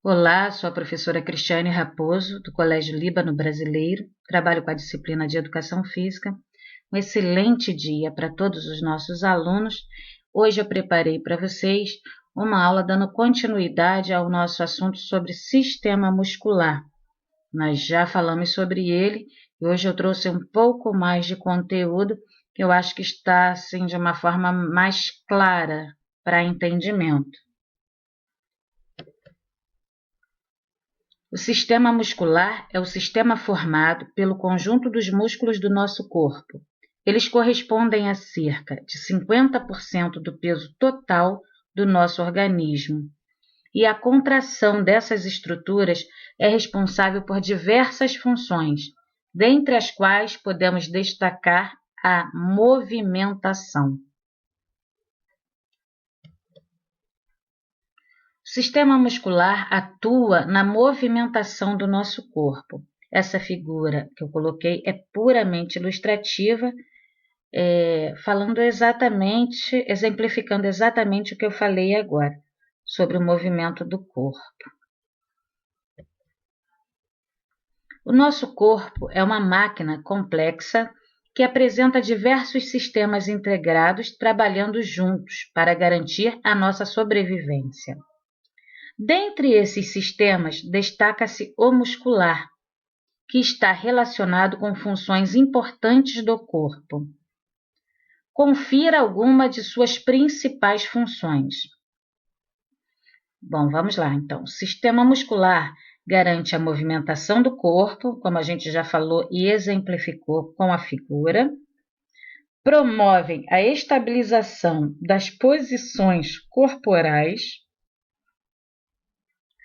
Olá, sou a professora Cristiane Raposo, do Colégio Líbano Brasileiro, trabalho com a disciplina de Educação Física. Um excelente dia para todos os nossos alunos. Hoje eu preparei para vocês uma aula dando continuidade ao nosso assunto sobre sistema muscular. Nós já falamos sobre ele e hoje eu trouxe um pouco mais de conteúdo que eu acho que está assim, de uma forma mais clara para entendimento. O sistema muscular é o sistema formado pelo conjunto dos músculos do nosso corpo. Eles correspondem a cerca de 50% do peso total do nosso organismo. E a contração dessas estruturas é responsável por diversas funções, dentre as quais podemos destacar a movimentação. O sistema muscular atua na movimentação do nosso corpo. Essa figura que eu coloquei é puramente ilustrativa, exemplificando exatamente o que eu falei agora, sobre o movimento do corpo. O nosso corpo é uma máquina complexa que apresenta diversos sistemas integrados trabalhando juntos para garantir a nossa sobrevivência. Dentre esses sistemas, destaca-se o muscular, que está relacionado com funções importantes do corpo. Confira alguma de suas principais funções. Bom, vamos lá então. O sistema muscular garante a movimentação do corpo, como a gente já falou e exemplificou com a figura. Promovem a estabilização das posições corporais.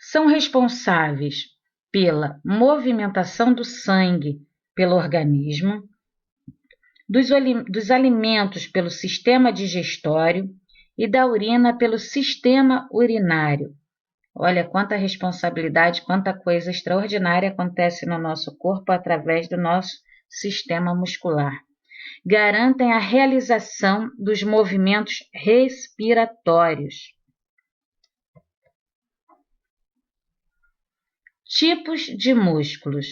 São responsáveis pela movimentação do sangue pelo organismo, dos alimentos pelo sistema digestório e da urina pelo sistema urinário. Olha quanta responsabilidade, quanta coisa extraordinária acontece no nosso corpo através do nosso sistema muscular. Garantem a realização dos movimentos respiratórios. Tipos de músculos.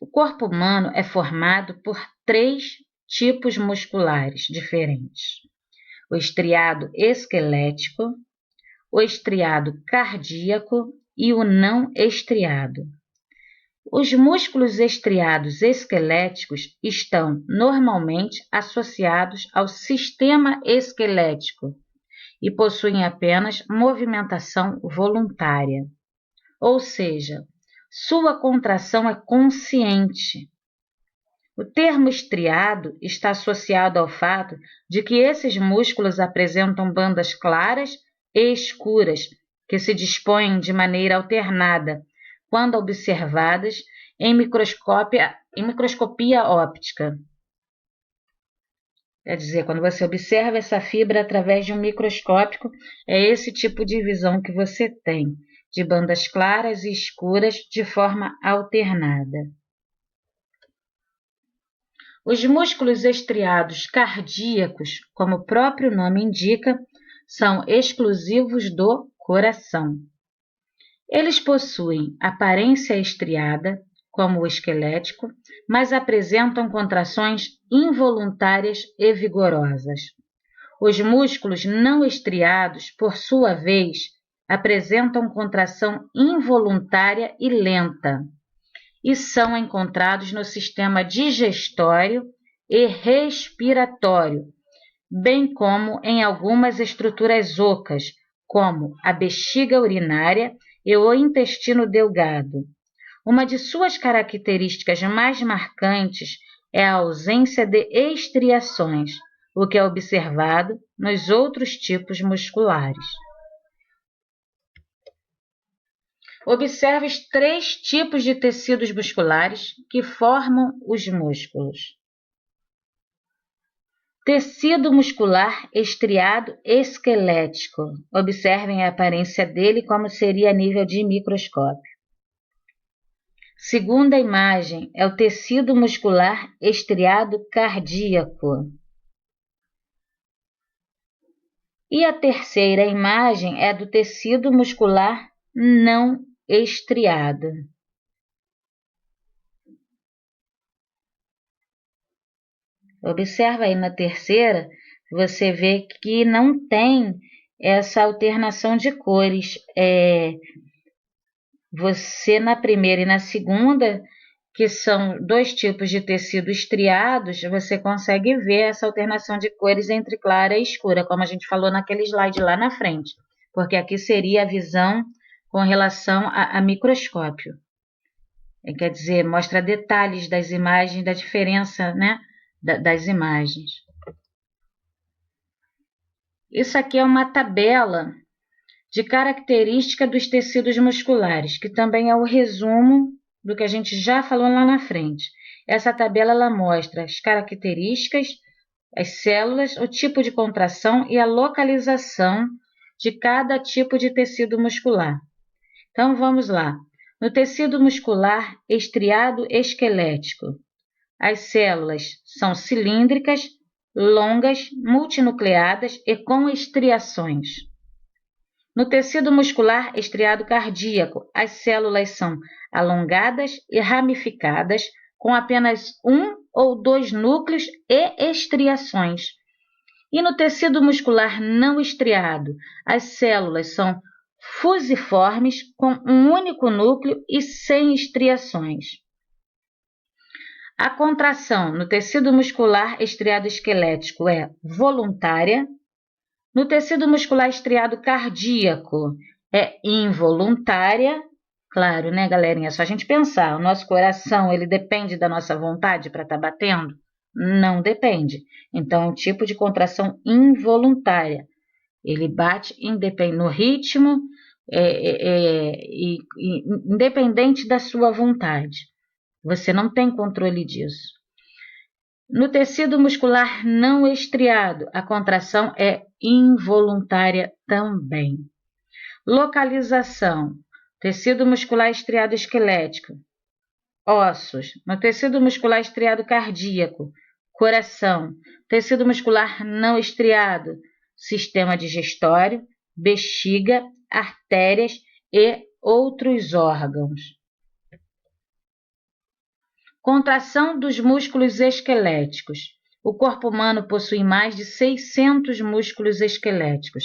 O corpo humano é formado por 3 tipos musculares diferentes: o estriado esquelético, o estriado cardíaco e o não estriado. Os músculos estriados esqueléticos estão normalmente associados ao sistema esquelético e possuem apenas movimentação voluntária. Ou seja, sua contração é consciente. O termo estriado está associado ao fato de que esses músculos apresentam bandas claras e escuras que se dispõem de maneira alternada quando observadas em microscopia óptica. Quer dizer, quando você observa essa fibra através de um microscópio, é esse tipo de visão que você tem, de bandas claras e escuras de forma alternada. Os músculos estriados cardíacos, como o próprio nome indica, são exclusivos do coração. Eles possuem aparência estriada, como o esquelético, mas apresentam contrações involuntárias e vigorosas. Os músculos não estriados, por sua vez, apresentam contração involuntária e lenta e são encontrados no sistema digestório e respiratório, bem como em algumas estruturas ocas, como a bexiga urinária e o intestino delgado. Uma de suas características mais marcantes é a ausência de estriações, o que é observado nos outros tipos musculares. Observe os 3 tipos de tecidos musculares que formam os músculos. Tecido muscular estriado esquelético. Observem a aparência dele como seria a nível de microscópio. Segunda imagem é o tecido muscular estriado cardíaco. E a terceira imagem é do tecido muscular não estriada. Observa aí na terceira, você vê que não tem essa alternação de cores. Você na primeira e na segunda, que são dois tipos de tecido estriados, você consegue ver essa alternação de cores entre clara e escura, como a gente falou naquele slide lá na frente, porque aqui seria a visão com relação a microscópio. Quer dizer, mostra detalhes das imagens, da diferença, né, das imagens. Isso aqui é uma tabela de característica dos tecidos musculares, que também é o resumo do que a gente já falou lá na frente. Essa tabela ela mostra as características, as células, o tipo de contração e a localização de cada tipo de tecido muscular. Então, vamos lá. No tecido muscular estriado esquelético, as células são cilíndricas, longas, multinucleadas e com estriações. No tecido muscular estriado cardíaco, as células são alongadas e ramificadas, com apenas 1 ou 2 núcleos e estriações. E no tecido muscular não estriado, as células são fusiformes, com um único núcleo e sem estriações. A contração no tecido muscular estriado esquelético é voluntária. No tecido muscular estriado cardíaco é involuntária. Claro, né, galerinha? É só a gente pensar. O nosso coração, ele depende da nossa vontade para estar batendo? Não depende. Então, é um tipo de contração involuntária. Ele bate no ritmo, independente da sua vontade. Você não tem controle disso. No tecido muscular não estriado, a contração é involuntária também. Localização: tecido muscular estriado esquelético, ossos. No tecido muscular estriado cardíaco, coração. Tecido muscular não estriado, sistema digestório, bexiga, artérias e outros órgãos. Contração dos músculos esqueléticos. O corpo humano possui mais de 600 músculos esqueléticos,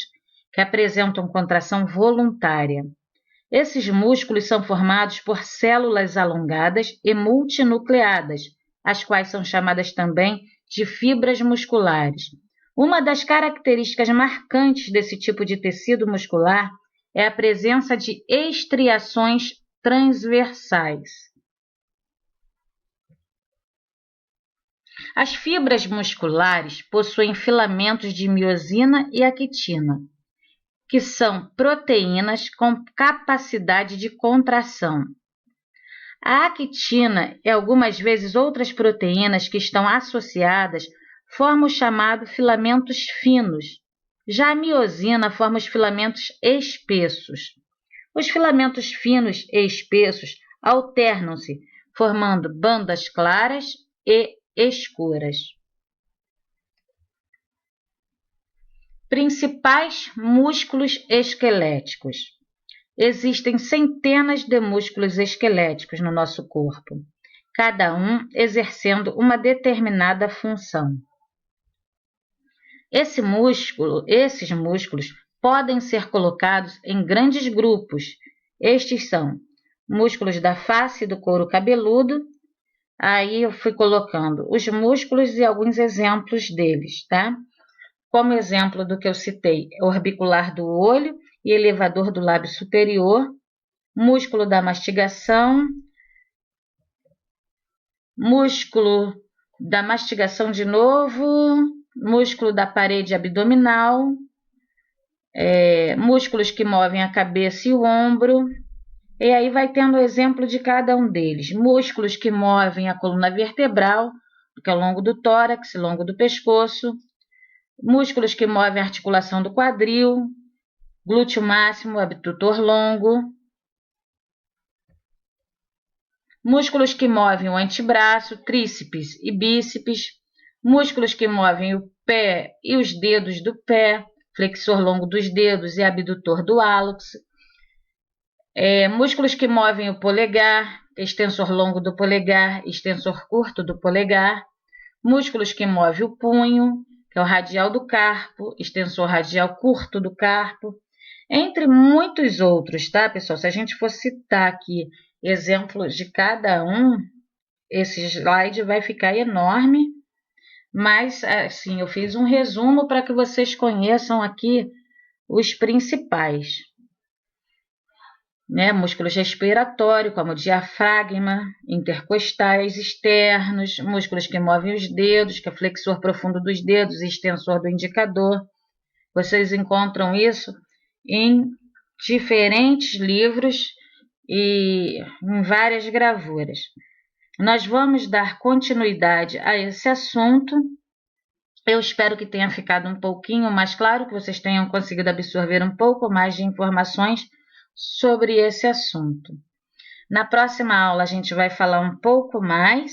que apresentam contração voluntária. Esses músculos são formados por células alongadas e multinucleadas, as quais são chamadas também de fibras musculares. Uma das características marcantes desse tipo de tecido muscular é a presença de estriações transversais. As fibras musculares possuem filamentos de miosina e actina, que são proteínas com capacidade de contração. A actina e algumas vezes outras proteínas que estão associadas formam o chamado filamentos finos. Já a miosina forma os filamentos espessos. Os filamentos finos e espessos alternam-se, formando bandas claras e escuras. Principais músculos esqueléticos. Existem centenas de músculos esqueléticos no nosso corpo, cada um exercendo uma determinada função. Esses músculos podem ser colocados em grandes grupos. Estes são músculos da face e do couro cabeludo. Aí eu fui colocando os músculos e alguns exemplos deles, tá? Como exemplo do que eu citei, orbicular do olho e elevador do lábio superior, músculo da mastigação, músculo da mastigação de novo, músculo da parede abdominal, músculos que movem a cabeça e o ombro. E aí vai tendo o exemplo de cada um deles. Músculos que movem a coluna vertebral, que é ao longo do tórax, ao longo do pescoço. Músculos que movem a articulação do quadril, glúteo máximo, abdutor longo. Músculos que movem o antebraço, tríceps e bíceps. Músculos que movem o pé e os dedos do pé, flexor longo dos dedos e abdutor do hálux. Músculos que movem o polegar, extensor longo do polegar, extensor curto do polegar. Músculos que movem o punho, que é o radial do carpo, extensor radial curto do carpo, entre muitos outros, tá, pessoal? Se a gente for citar aqui exemplos de cada um, esse slide vai ficar enorme, mas assim, eu fiz um resumo para que vocês conheçam aqui os principais. Músculos respiratórios, como o diafragma, intercostais externos, músculos que movem os dedos, que é o flexor profundo dos dedos e extensor do indicador. Vocês encontram isso em diferentes livros e em várias gravuras. Nós vamos dar continuidade a esse assunto. Eu espero que tenha ficado um pouquinho mais claro, que vocês tenham conseguido absorver um pouco mais de informações sobre esse assunto. Na próxima aula a gente vai falar um pouco mais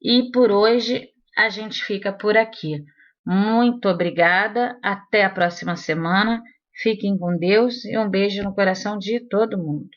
e por hoje a gente fica por aqui. Muito obrigada, até a próxima semana. Fiquem com Deus e um beijo no coração de todo mundo.